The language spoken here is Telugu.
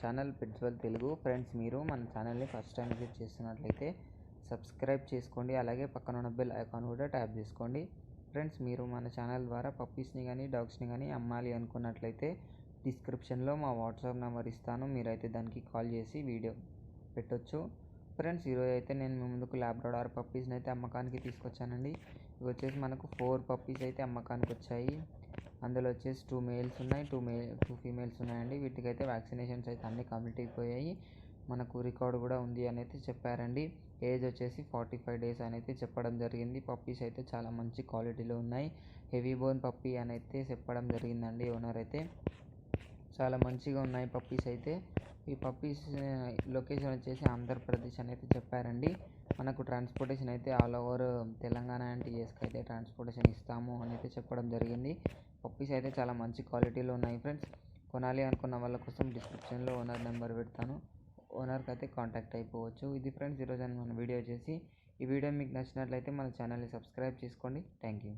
ఛానల్ పెట్స్వెల్ తెలుగు. ఫ్రెండ్స్, మీరు మన ఛానల్ని ఫస్ట్ టైం విజిట్ చేస్తున్నట్లయితే సబ్స్క్రైబ్ చేసుకోండి, అలాగే పక్కన ఉన్న బెల్ ఐకాన్ కూడా ట్యాప్ చేసుకోండి. ఫ్రెండ్స్, మీరు మన ఛానల్ ద్వారా పప్పీస్ని కానీ డాగ్స్ని కానీ అమ్మాలి అనుకున్నట్లయితే డిస్క్రిప్షన్లో మా వాట్సాప్ నెంబర్ ఇస్తాను, మీరైతే దానికి కాల్ చేసి వీడియో పెట్టొచ్చు. ఫ్రెండ్స్, ఈరోజు అయితే నేను మీ ముందుకు లాబ్రడార్ పప్పీస్ని అయితే అమ్మకానికి తీసుకొచ్చానండి. ఇవి వచ్చేసి మనకు 4 పప్పీస్ అయితే అమ్మకానికి వచ్చాయి. అందులో వచ్చేసి 2 మేల్స్ ఉన్నాయి, 2 ఫీమేల్స్ ఉన్నాయండి. వీటికైతే వ్యాక్సినేషన్స్ అయితే అన్నీ కంప్లీట్ అయిపోయాయి. మనకు రికార్డు కూడా ఉంది అని అయితే చెప్పారండి. ఏజ్ వచ్చేసి 45 డేస్ అని అయితే చెప్పడం జరిగింది. పప్పీస్ అయితే చాలా మంచి క్వాలిటీలో ఉన్నాయి. హెవీ బోన్ పప్పీ అని అయితే చెప్పడం జరిగిందండి ఓనర్ అయితే. చాలా మంచిగా ఉన్నాయి పప్పీస్ అయితే. ఈ పప్పీస్ లొకేషన్ వచ్చేసి ఆంధ్రప్రదేశ్ అని అయితే చెప్పారండి. మనకు ట్రాన్స్పోర్టేషన్ అయితే ఆల్ ఓవర్ తెలంగాణ అండ్ టీఎస్కి అయితే ట్రాన్స్పోర్టేషన్ ఇస్తాము అని అయితే చెప్పడం జరిగింది. పప్పీస్ అయితే చాలా మంచి క్వాలిటీలో ఉన్నాయి ఫ్రెండ్స్. కొనాలి అనుకున్న వాళ్ళ కోసం డిస్క్రిప్షన్లో ఓనర్ నెంబర్ పెడతాను, ఓనర్కి అయితే కాంటాక్ట్ అయిపోవచ్చు. ఇది ఫ్రెండ్స్ ఈరోజు మన వీడియో చేసి, ఈ వీడియో మీకు నచ్చినట్లయితే మన ఛానల్ని సబ్స్క్రైబ్ చేసుకోండి. Thank you.